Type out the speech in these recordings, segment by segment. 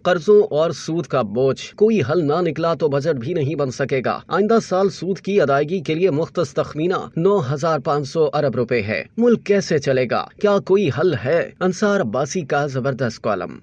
قرضوں اور سود کا بوجھ کوئی حل نہ نکلا تو بجٹ بھی نہیں بن سکے گا۔ آئندہ سال سود کی ادائیگی کے لیے مختص تخمینہ 9,500 ارب روپے ہے۔ ملک کیسے چلے گا؟ کیا کوئی حل ہے؟ انصار عباسی کا زبردست کالم۔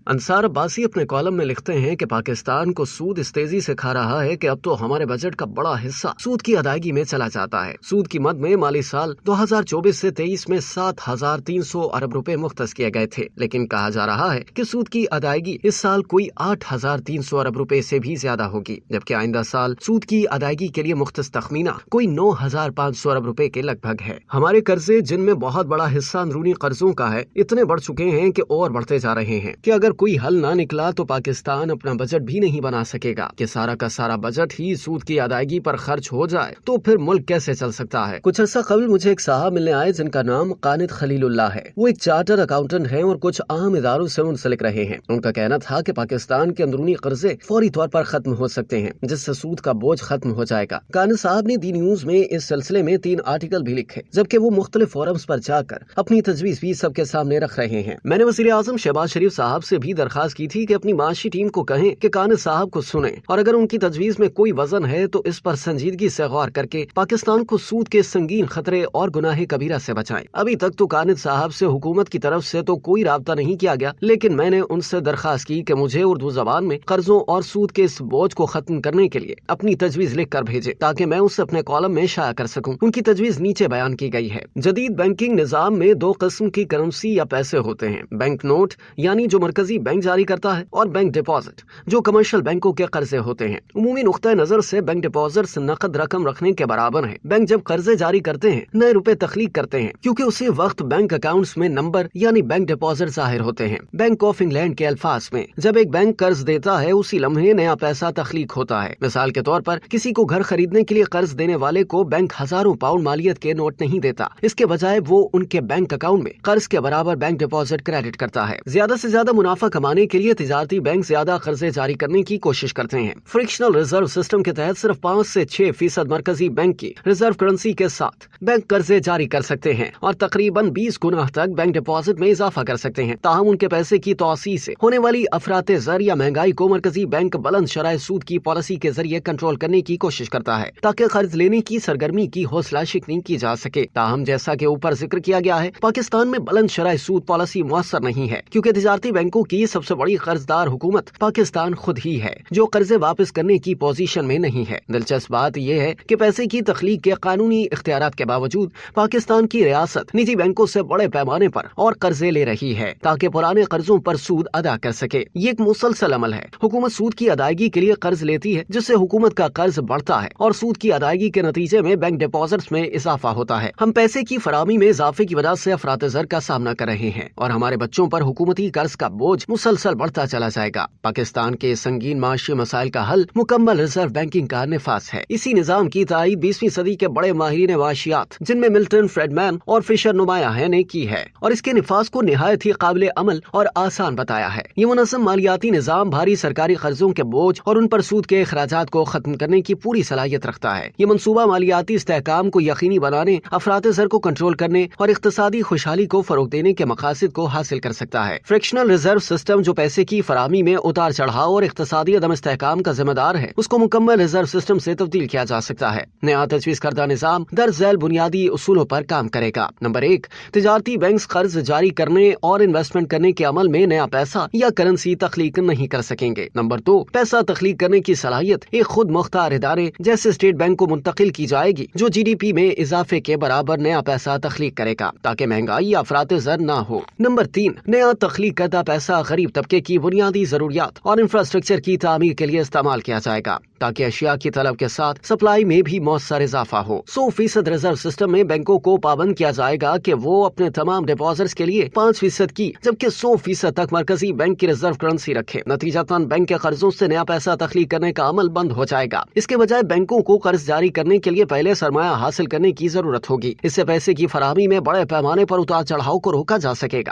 انصار عباسی اپنے کالم میں لکھتے ہیں کہ پاکستان کو سود اس تیزی سے کھا رہا ہے کہ اب تو ہمارے بجٹ کا بڑا حصہ سود کی ادائیگی میں چلا جاتا ہے۔ سود کی مد میں مالی سال 2024 سے 23 میں 7,300 ارب روپے مختص کیے گئے تھے، لیکن کہا جا رہا ہے کہ سود کی ادائیگی اس سال کوئی 8,300 ارب روپے سے بھی زیادہ ہوگی، جبکہ آئندہ سال سود کی ادائیگی کے لیے مختص تخمینہ کوئی 9,500 ارب روپے کے لگ بھگ ہے۔ ہمارے قرضے، جن میں بہت بڑا حصہ اندرونی قرضوں کا ہے، اتنے بڑھ چکے ہیں کہ اور بڑھتے جا رہے ہیں کہ اگر کوئی حل نہ نکلا تو پاکستان اپنا بجٹ بھی نہیں بنا سکے گا۔ کہ سارا کا سارا بجٹ ہی سود کی ادائیگی پر خرچ ہو جائے تو پھر ملک کیسے چل سکتا ہے؟ کچھ عرصہ قبل مجھے ایک صاحب ملنے آئے جن کا نام قانت خلیل اللہ ہے۔ وہ ایک چارٹر اکاؤنٹنٹ ہیں اور کچھ اہم اداروں سے منسلک رہے ہیں۔ ان کا کہنا تھا کہ پاکستان کے اندرونی قرضے فوری طور پر ختم ہو سکتے ہیں، جس سے سود کا بوجھ ختم ہو جائے گا۔ قانت صاحب نے دی نیوز میں اس سلسلے میں 3 آرٹیکل بھی لکھے، جبکہ وہ مختلف فورمز پر جا کر اپنی تجویز بھی سب کے سامنے رکھ رہے ہیں۔ میں نے وزیر اعظم شہباز شریف صاحب سے بھی درخواست کی تھی کہ اپنی معاشی ٹیم کو کہیں کہ قانت صاحب کو سنیں، اور اگر ان کی تجویز میں کوئی وزن ہے تو اس پر سنجیدگی سے غور کر کے پاکستان کو سود کے سنگین خطرے اور گناہ کبیرہ سے بچائیں۔ ابھی تک تو قانت صاحب سے حکومت کی طرف سے تو کوئی رابطہ نہیں کیا گیا، لیکن میں نے ان سے درخواست کی کہ مجھے اردو زبان میں قرضوں اور سود کے اس بوجھ کو ختم کرنے کے لیے اپنی تجویز لکھ کر بھیجے تاکہ میں اسے اپنے کالم میں شائع کر سکوں۔ ان کی تجویز نیچے بیان کی گئی ہے۔ جدید بینکنگ نظام میں 2 قسم کی کرنسی یا پیسے ہوتے ہیں: بینک نوٹ یعنی جو مرکزی بینک جاری کرتا ہے، اور بینک ڈپازٹ جو کمرشل بینکوں کے قرضے ہوتے ہیں۔ عمومی نقطہ نظر سے بینک ڈپازٹس نقد رقم رکھنے کے برابر ہیں۔ بینک جب قرضے جاری کرتے ہیں، نئے روپے تخلیق کرتے ہیں، کیونکہ اسی وقت بینک اکاؤنٹس میں نمبر یعنی بینک ڈپازٹ ظاہر ہوتے ہیں۔ بینک آف انگلینڈ کے الفاظ میں جب ایک بینک قرض دیتا ہے، اسی لمحے نیا پیسہ تخلیق ہوتا ہے۔ مثال کے طور پر کسی کو گھر خریدنے کے لیے قرض دینے والے کو بینک ہزاروں پاؤنڈ مالیت کے نوٹ نہیں دیتا، اس کے بجائے وہ ان کے بینک اکاؤنٹ میں قرض کے برابر بینک ڈپازٹ کریڈٹ کرتا ہے۔ زیادہ سے زیادہ منافع کمانے کے لیے تجارتی بینک زیادہ قرضے جاری کرنے کی کوشش کرتے ہیں۔ فرکشنل ریزرو سسٹم کے تحت صرف 5 سے 6% مرکزی بینک کی ریزرو کرنسی کے ساتھ بینک قرضے جاری کر سکتے ہیں اور تقریباً 20 گنا تک بینک ڈپازٹ میں اضافہ کر سکتے ہیں۔ تاہم ان کے پیسے کی توسیع سے ہونے والی افراط زر یا مہنگائی کو مرکزی بینک بلند شرح سود کی پالیسی کے ذریعے کنٹرول کرنے کی کوشش کرتا ہے تاکہ قرض لینے کی سرگرمی کی حوصلہ شکنی کی جا سکے۔ تاہم جیسا کہ اوپر ذکر کیا گیا ہے، پاکستان میں بلند شرح سود پالیسی مؤثر نہیں ہے، کیونکہ تجارتی بینکوں کی سب سے بڑی قرض دار حکومت پاکستان خود ہی ہے، جو قرضے واپس کرنے کی پوزیشن میں نہیں ہے۔ دلچسپ بات یہ ہے کہ پیسے کی تخلیق کے قانونی اختیارات کے باوجود پاکستان کی ریاست نجی بینکوں سے بڑے پیمانے پر اور قرضے لے رہی ہے تاکہ پرانے قرضوں پر سود ادا کر سکے۔ یہ ایک مسلسل عمل ہے۔ حکومت سود کی ادائیگی کے لیے قرض لیتی ہے، جس سے حکومت کا قرض بڑھتا ہے اور سود کی ادائیگی کے نتیجے میں بینک ڈپازٹس میں اضافہ ہوتا ہے۔ ہم پیسے کی فراہمی میں اضافے کی وجہ سے افراط زر کا سامنا کر رہے ہیں اور ہمارے بچوں پر حکومتی قرض کا بوجھ مسلسل بڑھتا چلا جائے گا۔ پاکستان کے سنگین معاشی مسائل کا حل مکمل ریزرو بینکنگ کا نفاذ ہے۔ اسی نظام کی تائید 20ویں صدی کے بڑے ماہرین معاشیات جن میں ملٹن فریڈمین اور فشر نمایاں ہیں نے کی ہے اور اس کے نفاذ کو نہایت ہی قابل عمل اور آسان بتایا ہے۔ یہ منظم مالیاتی نظام بھاری سرکاری قرضوں کے بوجھ اور ان پر سود کے اخراجات کو ختم کرنے کی پوری صلاحیت رکھتا ہے۔ یہ منصوبہ مالیاتی استحکام کو یقینی بنانے، افراط زر کو کنٹرول کرنے اور اقتصادی خوشحالی کو فروغ دینے کے مقاصد کو حاصل کر سکتا ہے۔ فرکشنل ریزرو سسٹم جو پیسے کی فراہمی میں اتار چڑھاؤ اور اقتصادی عدم استحکام کا ذمہ دار ہے، اس کو مکمل ریزرو سسٹم سے تبدیل کیا جا سکتا ہے۔ نیا تجویز کردہ نظام درج ذیل بنیادی اصولوں پر کام کرے گا۔ نمبر 1، تجارتی بینکس قرض جاری کرنے اور انویسٹمنٹ کرنے کے عمل میں نیا پیسہ یا کرنسی تخلیق نہیں کر سکیں گے۔ نمبر 2، پیسہ تخلیق کرنے کی صلاحیت ایک خود مختار ادارے جیسے اسٹیٹ بینک کو منتقل کی جائے گی، جو جی ڈی پی میں اضافے کے برابر نیا پیسہ تخلیق کرے گا تاکہ مہنگائی یا افراط زر نہ ہو۔ نمبر 3، نیا تخلیق کردہ پیسہ غریب طبقے کی بنیادی ضروریات اور انفراسٹرکچر کی تعمیر کے لیے استعمال کیا جائے گا تاکہ اشیاء کی طلب کے ساتھ سپلائی میں بھی مؤثر اضافہ ہو۔ 100% ریزرو سسٹم میں بینکوں کو پابند کیا جائے گا کہ وہ اپنے تمام ڈپازٹس کے لیے 5% کی جبکہ 100% تک مرکزی بینک کی ریزرو کرنسی رکھے۔ نتیجتاً بینک کے قرضوں سے نیا پیسہ تخلیق کرنے کا عمل بند ہو جائے گا۔ اس کے بجائے بینکوں کو قرض جاری کرنے کے لیے پہلے سرمایہ حاصل کرنے کی ضرورت ہوگی۔ اس سے پیسے کی فراہمی میں بڑے پیمانے پر اتار چڑھاؤ کو روکا جا سکے گا۔